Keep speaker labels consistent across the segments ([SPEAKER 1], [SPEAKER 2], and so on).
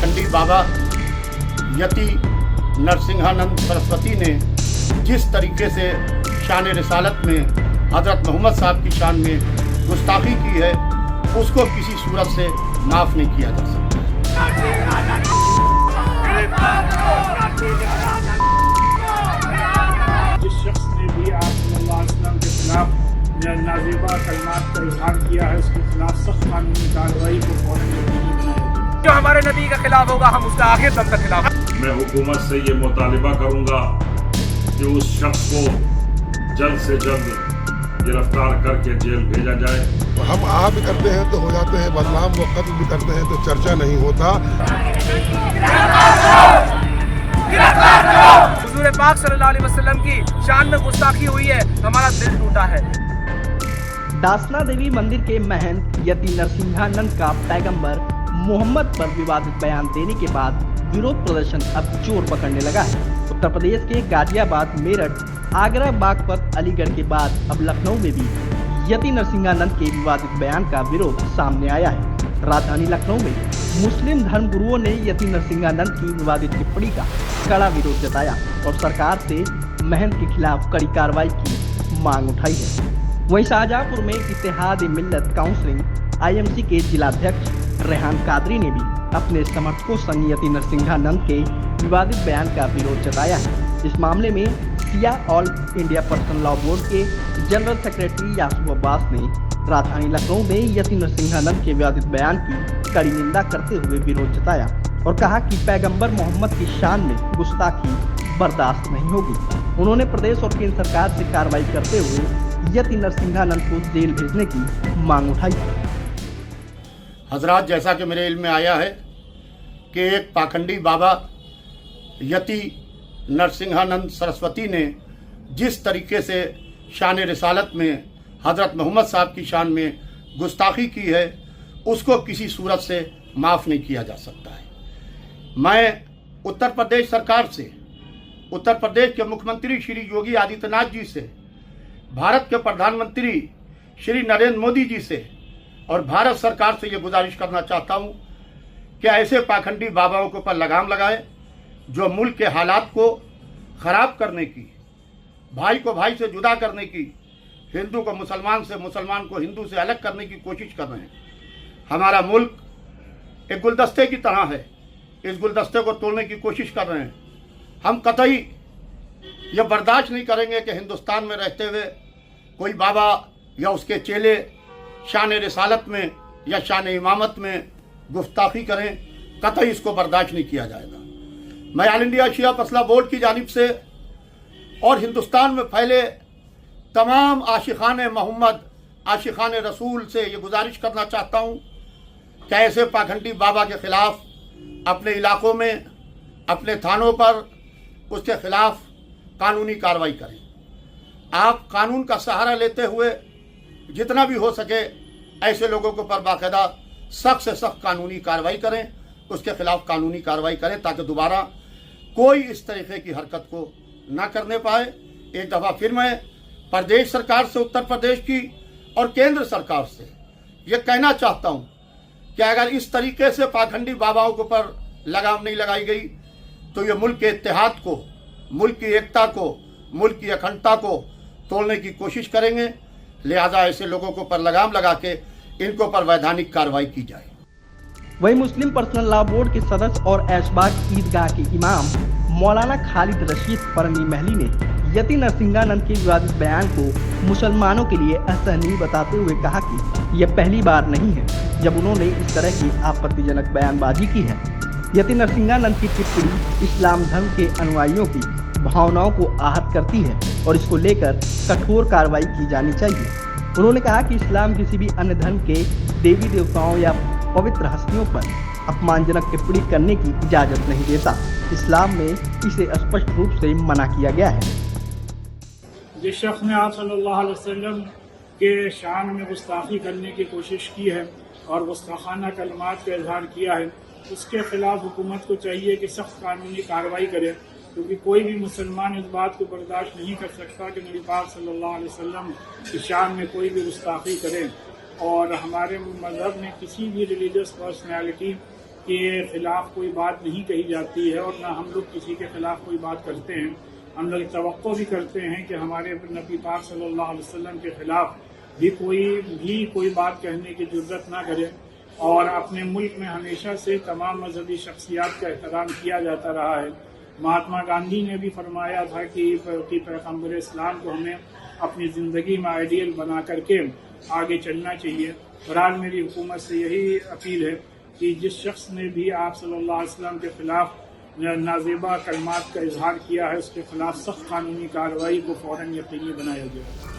[SPEAKER 1] पाखंडी बाबा यति नरसिंहानंद सरस्वती ने जिस तरीके से शान रिसालत में हज़रत मोहम्मद साहब की शान में गुस्ताखी की है, उसको किसी सूरत से माफ़ नहीं किया जा सकता।
[SPEAKER 2] जिस शख्स ने भी आप सल्लल्लाहु अलैहि वसल्लम के खिलाफ नाज़ेबा कलमात का इजहार किया है, उसके खिलाफ सख्त कानूनी कार्रवाई को फौरन यकीनी बनाएगी।
[SPEAKER 3] जो हमारे नबी के खिलाफ होगा, हम उसका आखिर दम तक खिलाफ।
[SPEAKER 4] मैं हुकूमत से ये मुतालिबा करूंगा कि उस शख्स को जल्द से जल्द गिरफ्तार करके जेल भेजा जाए।
[SPEAKER 5] हम आह भी करते हैं तो हो जाते हैं बदनाम, वो कत्ल भी करते हैं तो चर्चा नहीं होता।
[SPEAKER 3] हुजूर पाक सल्लल्लाहु अलैहि वसल्लम की शान में गुस्ताखी हुई है, हमारा दिल टूटा है।
[SPEAKER 6] दासना देवी मंदिर के महंत यति नरसिंहानंद का पैगंबर मोहम्मद पर विवादित बयान देने के बाद विरोध प्रदर्शन अब जोर पकड़ने लगा है। उत्तर प्रदेश के गाजियाबाद, मेरठ, आगरा, बागपत, अलीगढ़ के बाद अब लखनऊ में भी यति नरसिंहानंद के विवादित बयान का विरोध सामने आया है। राजधानी लखनऊ में मुस्लिम धर्मगुरुओं ने यति नरसिंहानंद की विवादित टिप्पणी का कड़ा विरोध जताया और सरकार से महंत के खिलाफ कड़ी कार्रवाई की मांग उठाई है। वहीं शाहजहांपुर में इत्तेहाद-ए-मिल्लत काउंसिल IMC के जिलाध्यक्ष रेहान कादरी ने भी अपने समर्थकों संग यति नरसिंहानंद के विवादित बयान का विरोध जताया है। इस मामले में Siya all India personal law board के जनरल सेक्रेटरी यासूफ अब्बास ने राजधानी लखनऊ में यति नरसिंहानंद के विवादित बयान की कड़ी निंदा करते हुए विरोध जताया और कहा कि पैगंबर मोहम्मद की शान में गुस्ताखी बर्दाश्त नहीं होगी। उन्होंने प्रदेश और केंद्र सरकार से कार्रवाई करते हुए यति नरसिंहानंद को जेल भेजने की मांग उठाई।
[SPEAKER 1] हजरात, जैसा कि मेरे इल्म में आया है कि एक पाखंडी बाबा यति नरसिंहानंद सरस्वती ने जिस तरीके से शान रिसालत में हज़रत मोहम्मद साहब की शान में गुस्ताखी की है, उसको किसी सूरत से माफ़ नहीं किया जा सकता है। मैं उत्तर प्रदेश सरकार से, उत्तर प्रदेश के मुख्यमंत्री श्री योगी आदित्यनाथ जी से, भारत के प्रधानमंत्री श्री नरेंद्र मोदी जी से और भारत सरकार से ये गुजारिश करना चाहता हूँ कि ऐसे पाखंडी बाबाओं के ऊपर लगाम लगाए जो मुल्क के हालात को ख़राब करने की, भाई को भाई से जुदा करने की, हिंदू को मुसलमान से, मुसलमान को हिंदू से अलग करने की कोशिश कर रहे हैं। हमारा मुल्क एक गुलदस्ते की तरह है, इस गुलदस्ते को तोड़ने की कोशिश कर रहे हैं। हम कतई ये बर्दाश्त नहीं करेंगे कि हिंदुस्तान में रहते हुए कोई बाबा या उसके चेले शान रिसालत में या शान इमामत में गुस्ताखी करें। कतई इसको बर्दाश्त नहीं किया जाएगा। मैं ऑल इंडिया शिया फैसला बोर्ड की जानिब से और हिंदुस्तान में फैले तमाम आशिकान मोहम्मद, आशिकान रसूल से ये गुजारिश करना चाहता हूँ कि ऐसे पाखंडी बाबा के ख़िलाफ़ अपने इलाकों में, अपने थानों पर उसके ख़िलाफ़ कानूनी कार्रवाई करें। आप कानून का सहारा लेते हुए जितना भी हो सके ऐसे लोगों के ऊपर बाकायदा सख्त से सख्त कानूनी कार्रवाई करें, उसके खिलाफ कानूनी कार्रवाई करें ताकि दोबारा कोई इस तरीके की हरकत को ना करने पाए। एक दफ़ा फिर मैं प्रदेश सरकार से, उत्तर प्रदेश की और केंद्र सरकार से ये कहना चाहता हूँ कि अगर इस तरीके से पाखंडी बाबाओं के ऊपर लगाम नहीं लगाई गई तो ये मुल्क के इत्तेहाद को, मुल्क की एकता को, मुल्क की अखंडता को तोड़ने की कोशिश करेंगे। लिहाजा ऐसे लोगों को पर लगाम लगा के इनको पर वैधानिक कार्रवाई की जाए।
[SPEAKER 6] वहीं मुस्लिम पर्सनल लॉ बोर्ड के सदस्य और ऐशबाग ईदगाह के इमाम मौलाना खालिद रशीद फरनी महली ने यति नरसिंहानंद के विवादित बयान को मुसलमानों के लिए असहनीय बताते हुए कहा कि यह पहली बार नहीं है जब उन्होंने इस तरह की आपत्तिजनक बयानबाजी की है। यति नरसिंहानंद की टिप्पणी इस्लाम धर्म के अनुयायियों की भावनाओं को आहत करती है और इसको लेकर कठोर कार्रवाई की जानी चाहिए। उन्होंने कहा कि इस्लाम किसी भी अन्य धर्म के देवी देवताओं या पवित्र हस्तियों पर अपमानजनक टिप्पणी करने की इजाज़त नहीं देता। इस्लाम में इसे स्पष्ट रूप से मना किया गया है।
[SPEAKER 2] जिस शख्स ने आप सल्लल्लाहु अलैहि वसल्लम के शान में गुस्ताखी करने की कोशिश की है और गुस्ताखाना कलमात का इजहार किया है, उसके खिलाफ हुकूमत को चाहिए कि सख्त कानूनी कार्रवाई करे, क्योंकि कोई भी मुसलमान इस बात को बर्दाश्त नहीं कर सकता कि नबी पाक सल्लल्लाहु अलैहि वसल्लम की शान में कोई भी गुस्ताखी करे। और हमारे मज़हब में किसी भी रिलीजियस पर्सनैलिटी के ख़िलाफ़ कोई बात नहीं कही जाती है और ना हम लोग किसी के ख़िलाफ़ कोई बात करते हैं। हम लोग तवक्को भी करते हैं कि हमारे नबी पाक सल्लल्लाहु अलैहि वसल्लम के ख़िलाफ़ भी कोई बात कहने की ज़रूरत ना करे। और अपने मुल्क में हमेशा से तमाम मजहबी शख्सियात का एहतराम किया जाता रहा है। महात्मा गांधी ने भी फरमाया था कि पैगम्बर इस्लाम को हमें अपनी ज़िंदगी में आइडियल बना करके आगे चलना चाहिए। बहरहाल मेरी हुकूमत से यही अपील है कि जिस शख्स ने भी आप सल्लल्लाहु अलैहि वसल्लम के ख़िलाफ़ नाज़ेबा कलमात का इजहार किया है उसके खिलाफ सख्त कानूनी कार्रवाई को फ़ौरन यकीनी बनाया जाए।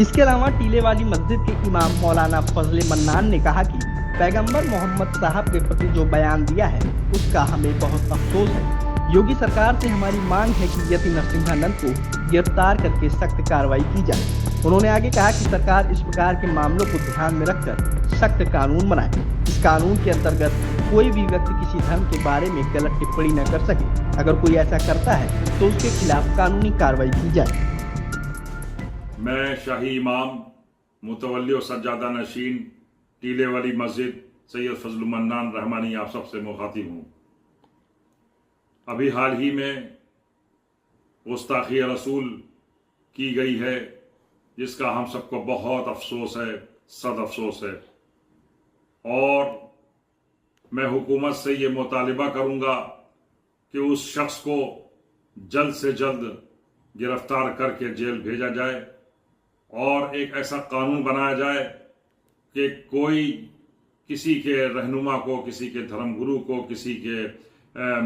[SPEAKER 6] इसके अलावा टीले वाली मस्जिद के इमाम मौलाना फजले मन्नान ने कहा कि पैगंबर मोहम्मद साहब के प्रति जो बयान दिया है उसका हमें बहुत अफसोस है। योगी सरकार से हमारी मांग है कि यति नरसिंहानंद को गिरफ्तार करके सख्त कार्रवाई की जाए। उन्होंने आगे कहा कि सरकार इस प्रकार के मामलों को ध्यान में रखकर सख्त कानून बनाए। इस कानून के अंतर्गत कोई भी व्यक्ति किसी धर्म के बारे में गलत टिप्पणी न कर सके। अगर कोई ऐसा करता है तो उसके खिलाफ कानूनी कार्रवाई की जाए।
[SPEAKER 4] मैं शाही इमाम मुतवल्ली और सज्जादा नशीन टीले वाली मस्जिद सैयद फजल मन्नान रहमानी आप सबसे मुखातिब हूँ। अभी हाल ही में गुस्ताखी रसूल की गई है जिसका हम सबको बहुत अफसोस है, सद अफसोस है। और मैं हुकूमत से ये मुतालिबा करूँगा कि उस शख्स को जल्द से जल्द गिरफ्तार करके जेल भेजा जाए और एक ऐसा कानून बनाया जाए कि कोई किसी के रहनुमा को, किसी के धर्मगुरु को, किसी के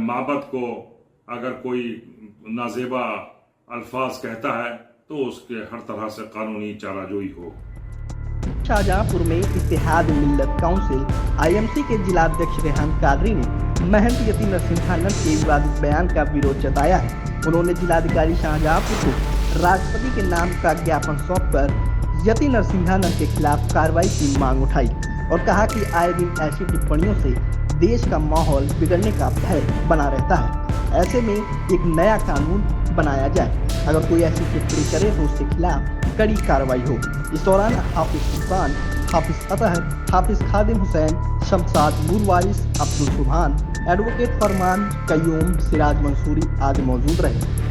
[SPEAKER 4] माबद को अगर कोई नाजेबा अल्फाज कहता है तो उसके हर तरह से कानूनी चाराजोई हो।
[SPEAKER 6] शाहजहांपुर में इत्तेहाद मिल्लत काउंसिल IMC के जिलाध्यक्ष रेहान कादरी ने महंत यति नरसिंहानंद के विवादित बयान का विरोध जताया है। उन्होंने जिलाधिकारी शाहजहांपुर को राष्ट्रपति के नाम का ज्ञापन सौंपकर यति नरसिंहानंद के खिलाफ कार्रवाई की मांग उठाई और कहा कि आए दिन ऐसी टिप्पणियों से देश का माहौल बिगड़ने का भय बना रहता है। ऐसे में एक नया कानून बनाया जाए। अगर कोई ऐसी टिप्पणी करे तो उसके खिलाफ कड़ी कार्रवाई हो। इस दौरान हाफिज सुल्तान, हाफिज अतहर, हाफिज खादिम हुसैन, शमसाद नूर वारिस, अब्दुल सुभान, एडवोकेट फरमान, कयूम, सिराज मंसूरी आदि मौजूद रहे।